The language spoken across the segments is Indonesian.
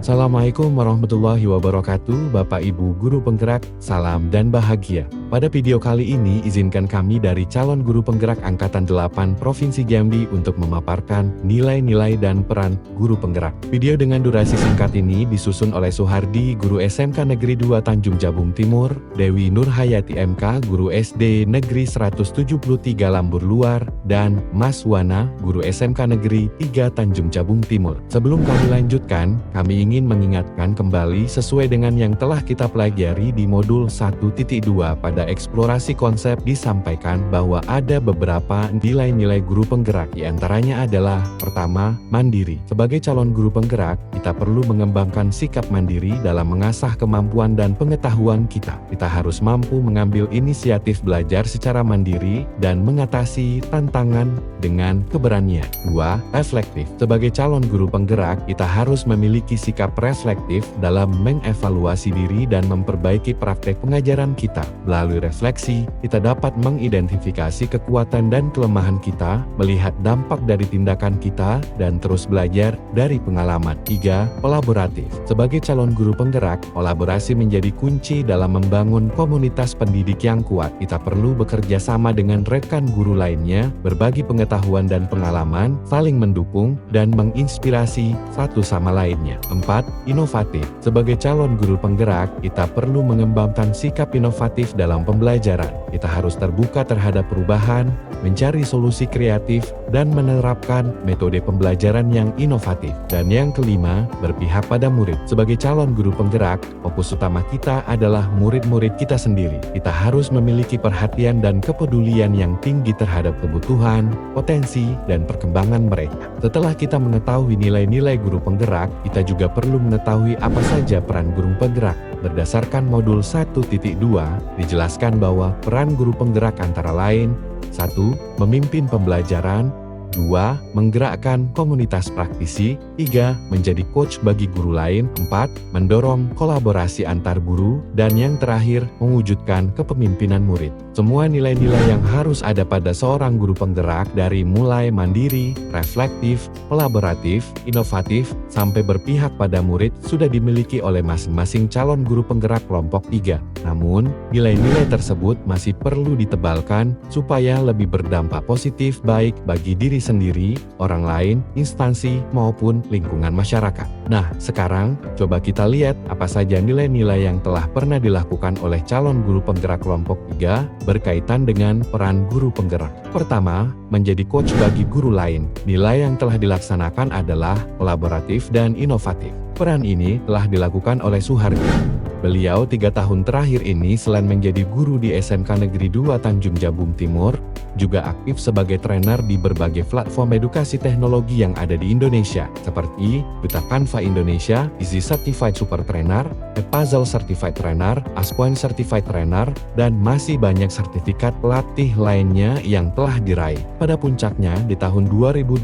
Assalamualaikum warahmatullahi wabarakatuh, Bapak Ibu Guru Penggerak, salam dan bahagia. Pada video kali ini izinkan kami dari calon guru penggerak Angkatan 8 Provinsi Jambi untuk memaparkan nilai-nilai dan peran guru penggerak. Video dengan durasi singkat ini disusun oleh Suhardi, Guru SMK Negeri 2 Tanjung Jabung Timur, Dewi Nurhayati MK, Guru SD Negeri 173 Lambur Luar, dan Mas Wana, Guru SMK Negeri 3 Tanjung Jabung Timur. Sebelum kami lanjutkan, kami ingin mengingatkan kembali sesuai dengan yang telah kita pelajari di modul 1.2 pada eksplorasi konsep disampaikan bahwa ada beberapa nilai-nilai guru penggerak, diantaranya adalah pertama, mandiri. Sebagai calon guru penggerak, kita perlu mengembangkan sikap mandiri dalam mengasah kemampuan dan pengetahuan kita. Kita harus mampu mengambil inisiatif belajar secara mandiri dan mengatasi tantangan dengan keberanian. 2. Reflektif. Sebagai calon guru penggerak, kita harus memiliki sikap reflektif dalam mengevaluasi diri dan memperbaiki praktek pengajaran kita. Melalui refleksi, kita dapat mengidentifikasi kekuatan dan kelemahan kita, melihat dampak dari tindakan kita, dan terus belajar dari pengalaman. 3. Kolaboratif. Sebagai calon guru penggerak, kolaborasi menjadi kunci dalam membangun komunitas pendidik yang kuat. Kita perlu bekerja sama dengan rekan guru lainnya, berbagi pengetahuan dan pengalaman, saling mendukung, dan menginspirasi satu sama lainnya. 4. Inovatif. Sebagai calon guru penggerak, kita perlu mengembangkan sikap inovatif dalam pembelajaran. Kita harus terbuka terhadap perubahan, mencari solusi kreatif, dan menerapkan metode pembelajaran yang inovatif. Dan yang kelima, berpihak pada murid. Sebagai calon guru penggerak, fokus utama kita adalah murid-murid kita sendiri. Kita harus memiliki perhatian dan kepedulian yang tinggi terhadap kebutuhan, potensi, dan perkembangan mereka. Setelah kita mengetahui nilai-nilai guru penggerak, kita juga perlu mengetahui apa saja peran guru penggerak. Berdasarkan modul 1.2, dijelaskan bahwa peran guru penggerak antara lain 1. Memimpin pembelajaran, 2. Menggerakkan komunitas praktisi, 3. Menjadi coach bagi guru lain, 4. Mendorong kolaborasi antar guru, dan yang terakhir, mewujudkan kepemimpinan murid. Semua nilai-nilai yang harus ada pada seorang guru penggerak dari mulai mandiri, reflektif, kolaboratif, inovatif, sampai berpihak pada murid sudah dimiliki oleh masing-masing calon guru penggerak kelompok 3. Namun, nilai-nilai tersebut masih perlu ditebalkan supaya lebih berdampak positif baik bagi diri sendiri, orang lain, instansi, maupun lingkungan masyarakat. Nah, sekarang coba kita lihat apa saja nilai-nilai yang telah pernah dilakukan oleh calon guru penggerak kelompok 3 berkaitan dengan peran guru penggerak. Pertama, menjadi coach bagi guru lain. Nilai yang telah dilaksanakan adalah kolaboratif dan inovatif. Peran ini telah dilakukan oleh Suhardi. Beliau 3 tahun terakhir ini selain menjadi guru di SMK Negeri 2 Tanjung Jabung Timur, juga aktif sebagai trainer di berbagai platform edukasi teknologi yang ada di Indonesia, seperti Duta Canva Indonesia, Easy Certified Super Trainer, Puzzle Certified Trainer, Aspoint Certified Trainer, dan masih banyak sertifikat pelatih lainnya yang telah diraih. Pada puncaknya, di tahun 2022,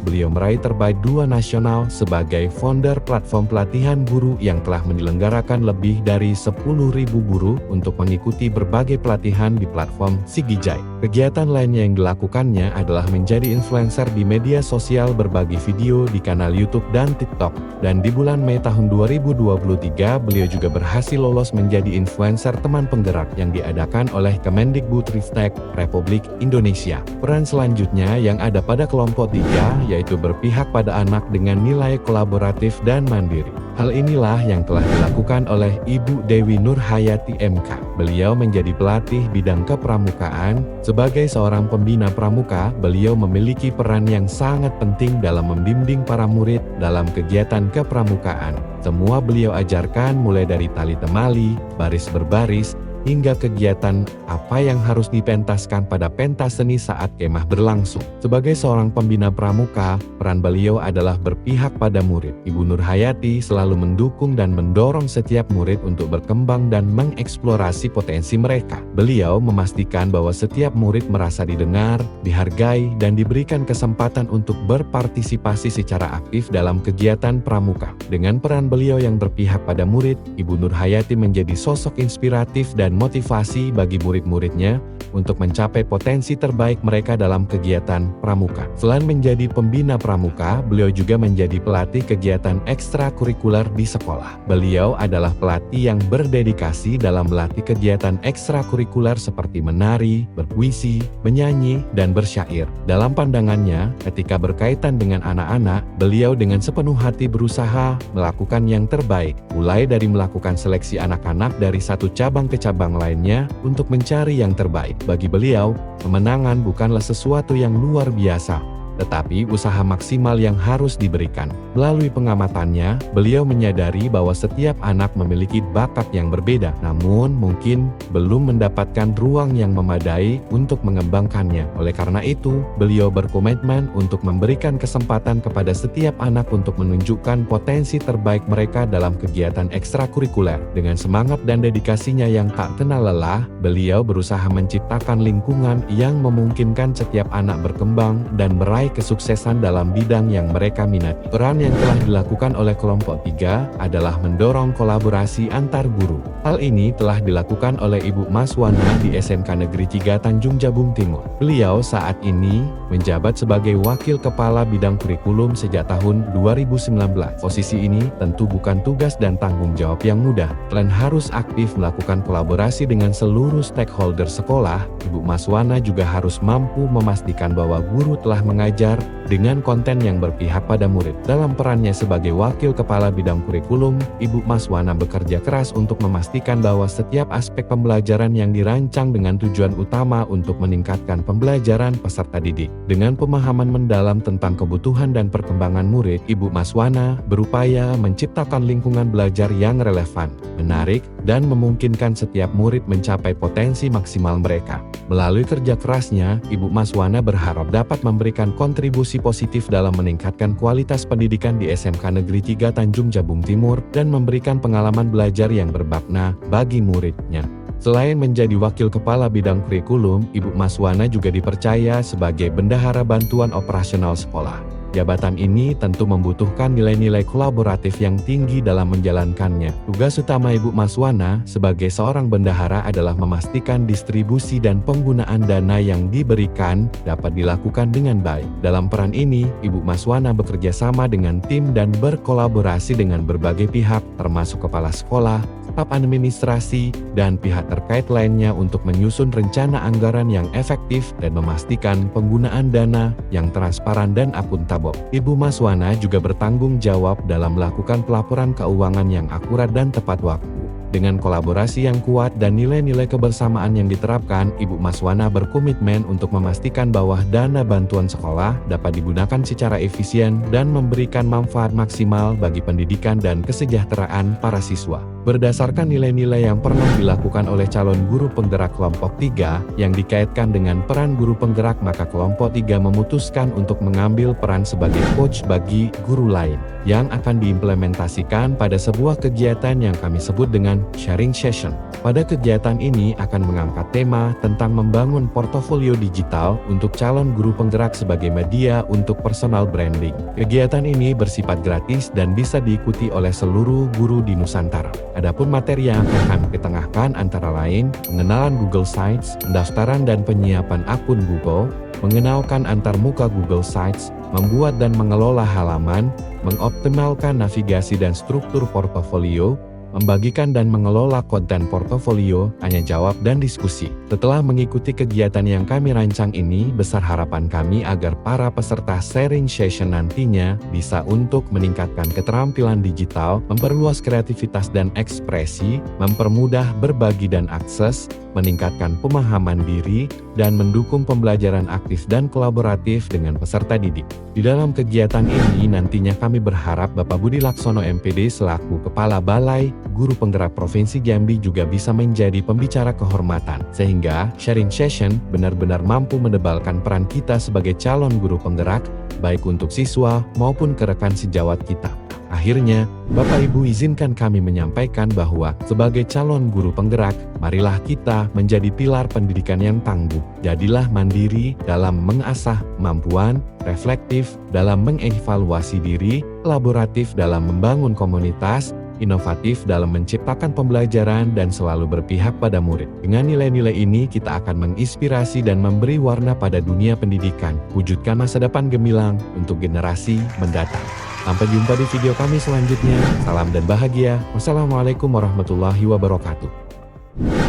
beliau meraih terbaik 2 nasional sebagai founder platform pelatihan guru yang telah menyelenggarakan lebih dari 10.000 guru untuk mengikuti berbagai pelatihan di platform Sigijai. Kegiatan lainnya yang dilakukannya adalah menjadi influencer di media sosial, berbagi video di kanal YouTube dan TikTok. Dan di bulan Mei tahun 2023, beliau juga berhasil lolos menjadi influencer teman penggerak yang diadakan oleh Kemendikbudristek Republik Indonesia. Peran selanjutnya yang ada pada kelompok 3 yaitu berpihak pada anak dengan nilai kolaboratif dan mandiri. Hal inilah yang telah dilakukan oleh Ibu Dewi Nurhayati MK. Beliau menjadi pelatih bidang kepramukaan. Sebagai seorang pembina pramuka, beliau memiliki peran yang sangat penting dalam membimbing para murid dalam kegiatan kepramukaan. Semua beliau ajarkan mulai dari tali temali, baris berbaris, hingga kegiatan apa yang harus dipentaskan pada pentas seni saat kemah berlangsung. Sebagai seorang pembina pramuka, peran beliau adalah berpihak pada murid. Ibu Nurhayati selalu mendukung dan mendorong setiap murid untuk berkembang dan mengeksplorasi potensi mereka. Beliau memastikan bahwa setiap murid merasa didengar, dihargai, dan diberikan kesempatan untuk berpartisipasi secara aktif dalam kegiatan pramuka. Dengan peran beliau yang berpihak pada murid, Ibu Nurhayati menjadi sosok inspiratif dan motivasi bagi murid-muridnya untuk mencapai potensi terbaik mereka dalam kegiatan pramuka. Selain menjadi pembina pramuka, beliau juga menjadi pelatih kegiatan ekstrakurikuler di sekolah. Beliau adalah pelatih yang berdedikasi dalam melatih kegiatan ekstrakurikuler seperti menari, berpuisi, menyanyi, dan bersyair. Dalam pandangannya, ketika berkaitan dengan anak-anak, beliau dengan sepenuh hati berusaha melakukan yang terbaik, mulai dari melakukan seleksi anak-anak dari satu cabang ke cabang lainnya untuk mencari yang terbaik. Bagi beliau, kemenangan bukanlah sesuatu yang luar biasa, tetapi usaha maksimal yang harus diberikan. Melalui pengamatannya, beliau menyadari bahwa setiap anak memiliki bakat yang berbeda, namun mungkin belum mendapatkan ruang yang memadai untuk mengembangkannya. Oleh karena itu, beliau berkomitmen untuk memberikan kesempatan kepada setiap anak untuk menunjukkan potensi terbaik mereka dalam kegiatan ekstrakurikuler. Dengan semangat dan dedikasinya yang tak kenal lelah, beliau berusaha menciptakan lingkungan yang memungkinkan setiap anak berkembang dan meraih kesuksesan dalam bidang yang mereka minati. Peran yang telah dilakukan oleh kelompok 3 adalah mendorong kolaborasi antar guru. Hal ini telah dilakukan oleh Ibu Maswana di SMK Negeri 3 Tanjung Jabung Timur. Beliau saat ini menjabat sebagai Wakil Kepala Bidang Kurikulum sejak tahun 2019. Posisi ini tentu bukan tugas dan tanggung jawab yang mudah. Selain harus aktif melakukan kolaborasi dengan seluruh stakeholder sekolah, Ibu Maswana juga harus mampu memastikan bahwa guru telah mengajar dengan konten yang berpihak pada murid. Dalam perannya sebagai Wakil Kepala Bidang Kurikulum, Ibu Maswana bekerja keras untuk memastikan bahwa setiap aspek pembelajaran yang dirancang dengan tujuan utama untuk meningkatkan pembelajaran peserta didik. Dengan pemahaman mendalam tentang kebutuhan dan perkembangan murid, Ibu Maswana berupaya menciptakan lingkungan belajar yang relevan, menarik, dan memungkinkan setiap murid mencapai potensi maksimal mereka. Melalui kerja kerasnya, Ibu Maswana berharap dapat memberikan kontribusi positif dalam meningkatkan kualitas pendidikan di SMK Negeri 3 Tanjung Jabung Timur dan memberikan pengalaman belajar yang bermakna bagi muridnya. Selain menjadi Wakil Kepala Bidang Kurikulum, Ibu Maswana juga dipercaya sebagai Bendahara Bantuan Operasional Sekolah. Jabatan ini tentu membutuhkan nilai-nilai kolaboratif yang tinggi dalam menjalankannya. Tugas utama Ibu Maswana sebagai seorang bendahara adalah memastikan distribusi dan penggunaan dana yang diberikan dapat dilakukan dengan baik. Dalam peran ini, Ibu Maswana bekerja sama dengan tim dan berkolaborasi dengan berbagai pihak, termasuk kepala sekolah, staf administrasi, dan pihak terkait lainnya untuk menyusun rencana anggaran yang efektif dan memastikan penggunaan dana yang transparan dan akuntabel. Ibu Maswana juga bertanggung jawab dalam melakukan pelaporan keuangan yang akurat dan tepat waktu. Dengan kolaborasi yang kuat dan nilai-nilai kebersamaan yang diterapkan, Ibu Maswana berkomitmen untuk memastikan bahwa dana bantuan sekolah dapat digunakan secara efisien dan memberikan manfaat maksimal bagi pendidikan dan kesejahteraan para siswa. Berdasarkan nilai-nilai yang pernah dilakukan oleh calon guru penggerak kelompok 3 yang dikaitkan dengan peran guru penggerak, maka kelompok 3 memutuskan untuk mengambil peran sebagai coach bagi guru lain yang akan diimplementasikan pada sebuah kegiatan yang kami sebut dengan sharing session. Pada kegiatan ini akan mengangkat tema tentang membangun portofolio digital untuk calon guru penggerak sebagai media untuk personal branding. Kegiatan ini bersifat gratis dan bisa diikuti oleh seluruh guru di Nusantara. Adapun materi yang akan kami ketengahkan antara lain pengenalan Google Sites, pendaftaran dan penyiapan akun Google, mengenalkan antarmuka Google Sites, membuat dan mengelola halaman, mengoptimalkan navigasi dan struktur portofolio, membagikan dan mengelola konten portofolio, tanya jawab dan diskusi. Setelah mengikuti kegiatan yang kami rancang ini, besar harapan kami agar para peserta sharing session nantinya bisa untuk meningkatkan keterampilan digital, memperluas kreativitas dan ekspresi, mempermudah berbagi dan akses, meningkatkan pemahaman diri, dan mendukung pembelajaran aktif dan kolaboratif dengan peserta didik. Di dalam kegiatan ini nantinya kami berharap Bapak Budi Laksono MPD selaku Kepala Balai Guru Penggerak Provinsi Jambi juga bisa menjadi pembicara kehormatan, sehingga sharing session benar-benar mampu menebalkan peran kita sebagai calon guru penggerak, baik untuk siswa maupun ke rekan sejawat kita. Akhirnya, Bapak Ibu izinkan kami menyampaikan bahwa sebagai calon guru penggerak, marilah kita menjadi pilar pendidikan yang tangguh. Jadilah mandiri dalam mengasah kemampuan, reflektif dalam mengevaluasi diri, kolaboratif dalam membangun komunitas, inovatif dalam menciptakan pembelajaran dan selalu berpihak pada murid. Dengan nilai-nilai ini kita akan menginspirasi dan memberi warna pada dunia pendidikan, wujudkan masa depan gemilang untuk generasi mendatang. Sampai jumpa di video kami selanjutnya. Salam dan bahagia. Wassalamualaikum warahmatullahi wabarakatuh.